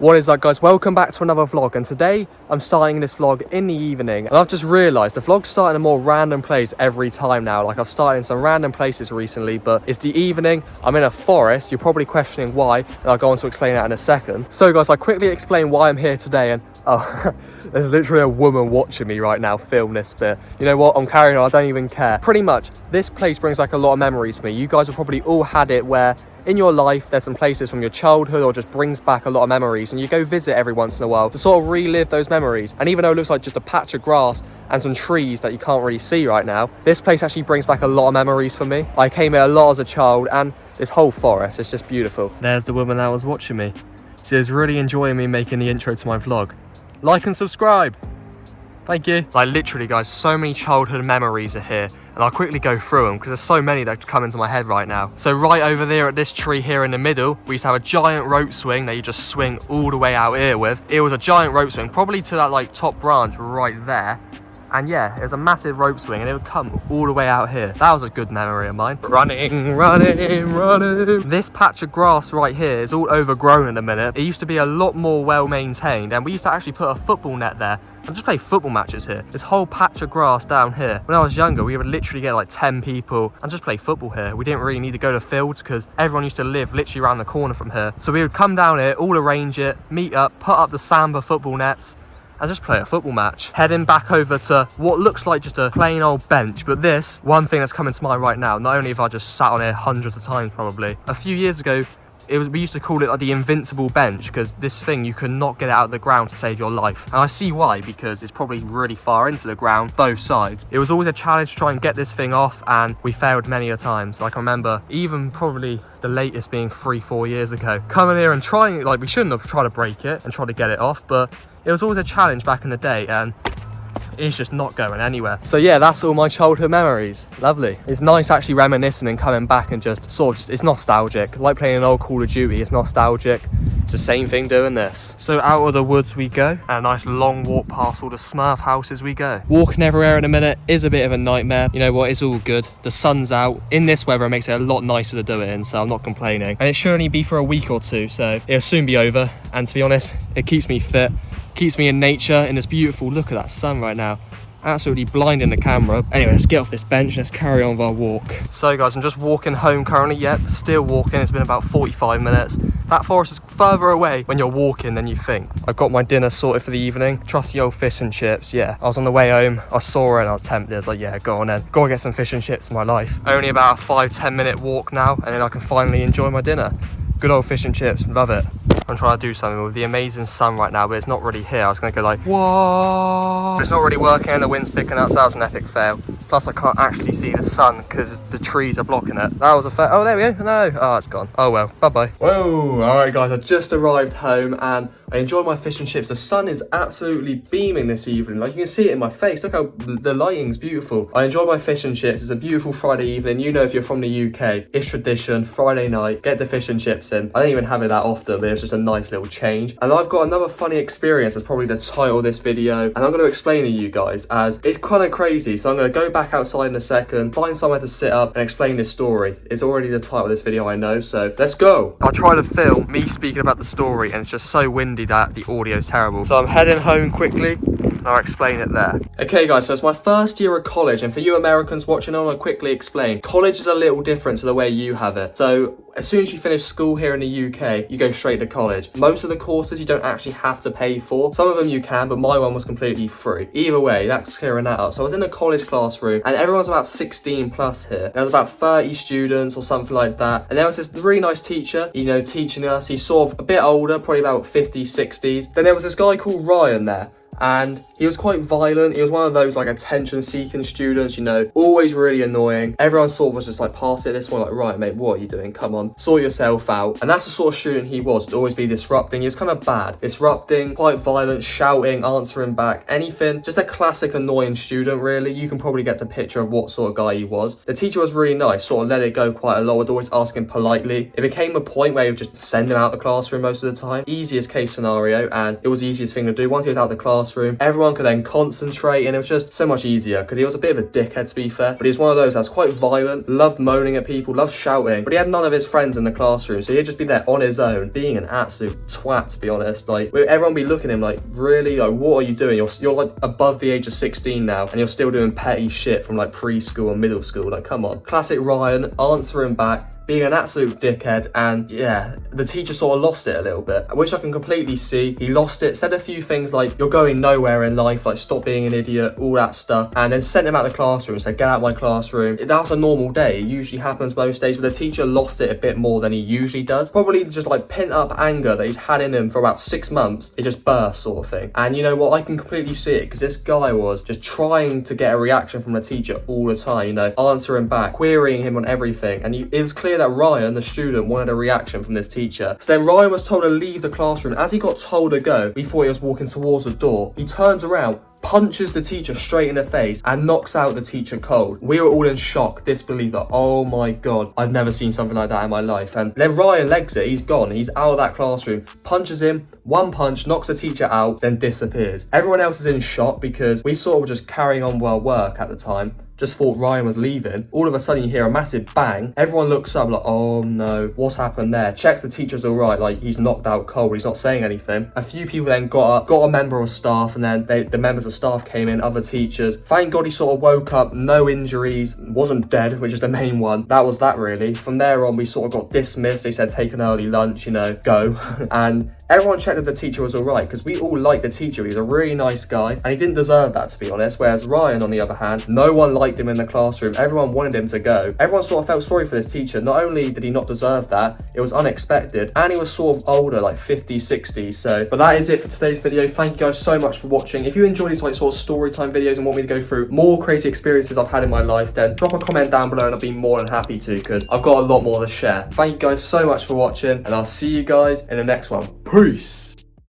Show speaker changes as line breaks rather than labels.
What is up, guys? Welcome back to another vlog, and today I'm starting this vlog in the evening, and I've just realised the vlog's starting in a more random place every time now. Like, I've started in some random places recently, but it's the evening, I'm in a forest. You're probably questioning why, and I'll go on to explain that in a second. So guys, I'll quickly explain why I'm here today, and oh, there's literally a woman watching me right now film this bit. You know what, I'm carrying on, I don't even care. Pretty much, this place brings like a lot of memories for me. You guys have probably all had it where in your life there's some places from your childhood or just brings back a lot of memories, and you go visit every once in a while to sort of relive those memories. And even though it looks like just a patch of grass and some trees that you can't really see right now, this place actually brings back a lot of memories for me. I came here a lot as a child, and this whole forest is just beautiful. There's the woman that was watching me. She was really enjoying me making the intro to my vlog. Like and subscribe. Thank you. Like, literally guys, so many childhood memories are here, and I'll quickly go through them because there's so many that come into my head right now. So right over there at this tree here in the middle, we used to have a giant rope swing that you just swing all the way out here with. It was a giant rope swing, probably to that like top branch right there. And yeah, it was a massive rope swing, and it would come all the way out here. That was a good memory of mine. Running, running, running. This patch of grass right here is all overgrown in a minute. It used to be a lot more well maintained, and we used to actually put a football net there and just play football matches here. This whole patch of grass down here. When I was younger, we would literally get like 10 people and just play football here. We didn't really need to go to fields because everyone used to live literally around the corner from here. So we would come down here, all arrange it, meet up, put up the samba football nets, and just play a football match. Heading back over to what looks like just a plain old bench, but this, one thing that's coming to mind right now, not only have I just sat on here hundreds of times probably, a few years ago, we used to call it like the invincible bench, because this thing, you could not get it out of the ground to save your life. And I see why, because it's probably really far into the ground, both sides. It was always a challenge to try and get this thing off, and we failed many a times. Like, I remember even probably the latest being 3-4 years ago, coming here and trying, like, we shouldn't have tried to break it and try to get it off, but it was always a challenge back in the day, and it's just not going anywhere. So yeah, that's all my childhood memories. Lovely. It's nice actually reminiscing and coming back and just sort of it's nostalgic. Like playing an old Call of Duty, it's nostalgic. It's the same thing doing this. So out of the woods we go, and a nice long walk past all the Smurf houses we go. Walking everywhere in a minute is a bit of a nightmare. You know what, it's all good. The sun's out. In this weather, it makes it a lot nicer to do it in, so I'm not complaining. And it should only be for a week or two, so it'll soon be over. And to be honest, it keeps me fit. Keeps me in nature in this beautiful, look at that sun right now, absolutely blinding the camera. Anyway, let's get off this bench and let's carry on with our walk. So guys, I'm just walking home currently. Yep, still walking. It's been about 45 minutes. That forest is further away when you're walking than you think. I got my dinner sorted for the evening, trusty old fish and chips. Yeah, I was on the way home, I saw it and I was tempted. I was like, yeah, go on then, go and get some fish and chips in my life. Only about a 5-10 minute walk now, and then I can finally enjoy my dinner. Good old fish and chips, love it. I'm trying to do something with the amazing sun right now, but it's not really here. I was going to go like, whoa. But it's not really working, and the wind's picking up, so that was an epic fail. Plus, I can't actually see the sun because the trees are blocking it. That was a fail. Oh, there we go. No. Oh, it's gone. Oh, well. Bye-bye. Whoa. All right, guys. I just arrived home, and I enjoyed my fish and chips. The sun is absolutely beaming this evening. Like, you can see it in my face. Look how the lighting's beautiful. I enjoyed my fish and chips. It's a beautiful Friday evening. You know, if you're from the UK, it's tradition. Friday night, get the fish and chips in. I don't even have it that often, but it's just a nice little change. And I've got another funny experience. That's probably the title of this video, and I'm going to explain to you guys, as it's kind of crazy. So I'm going to go back outside in a second, find somewhere to sit up and explain this story. It's already the title of this video, I know, so let's go. I try to film me speaking about the story, and it's just so windy that the audio is terrible. So I'm heading home quickly, and I'll explain it there. Okay guys, so it's my first year of college, and for you Americans watching, I want to quickly explain. College is a little different to the way you have it. So as soon as you finish school here in the UK, you go straight to college. Most of the courses you don't actually have to pay for. Some of them you can, but my one was completely free. Either way, that's clearing that up. So I was in a college classroom, and everyone's about 16 plus here. There was about 30 students or something like that. And there was this really nice teacher, you know, teaching us. He's sort of a bit older, probably about 50s, 60s. Then there was this guy called Ryan there, and he was quite violent. He was one of those like attention-seeking students, you know, always really annoying. Everyone sort of was just like, pass it this one, like, right mate, what are you doing? Come on, sort yourself out. And that's the sort of student he was. Would always be disrupting. He was kind of bad, disrupting, quite violent, shouting, answering back, anything. Just a classic annoying student, really. You can probably get the picture of what sort of guy he was. The teacher was really nice, sort of let it go quite a lot. Would always ask him politely. It became a point where he would just send him out the classroom most of the time. Easiest case scenario, and it was the easiest thing to do. Once he was out the classroom, everyone everyone could then concentrate, and it was just so much easier because he was a bit of a dickhead, to be fair, but he was one of those that's quite violent, loved moaning at people, loved shouting, but he had none of his friends in the classroom, so he'd just be there on his own, being an absolute twat, to be honest. Like, everyone be looking at him like, really, like, what are you doing? You're like above the age of 16 now, and you're still doing petty shit from like preschool and middle school. Like, come on. Classic Ryan, answering back, being an absolute dickhead, and yeah, the teacher sort of lost it a little bit, which I can completely see. He lost it, said a few things like, you're going nowhere in life, like, stop being an idiot, all that stuff, and then sent him out of the classroom, said, get out of my classroom. That was a normal day. It usually happens most days, but the teacher lost it a bit more than he usually does. Probably just like pent up anger that he's had in him for about 6 months. It just burst, sort of thing. And you know what? I can completely see it, because this guy was just trying to get a reaction from the teacher all the time, you know, answering back, querying him on everything, and it was clear that Ryan, the student, wanted a reaction from this teacher. So then Ryan was told to leave the classroom. As he got told to go, before he was walking towards the door, he turns around, punches the teacher straight in the face, and knocks out the teacher cold. We were all in shock, disbelief, that, oh my god, I've never seen something like that in my life. And then Ryan legs it, he's gone, he's out of that classroom, punches him, one punch, knocks the teacher out, then disappears. Everyone else is in shock because we sort of were just carrying on with our work at the time, just thought Ryan was leaving. All of a sudden you hear a massive bang. Everyone looks up like, oh no, what's happened there? Checks the teacher's all right, like he's knocked out cold, he's not saying anything. A few people then got a member of staff, and then the members of staff came in, other teachers. Thank God he sort of woke up, no injuries, wasn't dead, which is the main one. That was that, really. From there on, we sort of got dismissed. They said, take an early lunch, you know, go. And everyone checked that the teacher was all right, because we all liked the teacher. He's a really nice guy, and he didn't deserve that, to be honest. Whereas Ryan, on the other hand, no one liked him in the classroom. Everyone wanted him to go. Everyone sort of felt sorry for this teacher. Not only did he not deserve that, it was unexpected, and he was sort of older, like 50s, 60s. So, but that is it for today's video. Thank you guys so much for watching. If you enjoy these like sort of story time videos and want me to go through more crazy experiences I've had in my life, then drop a comment down below and I'll be more than happy to, because I've got a lot more to share. Thank you guys so much for watching, and I'll see you guys in the next one. Peace.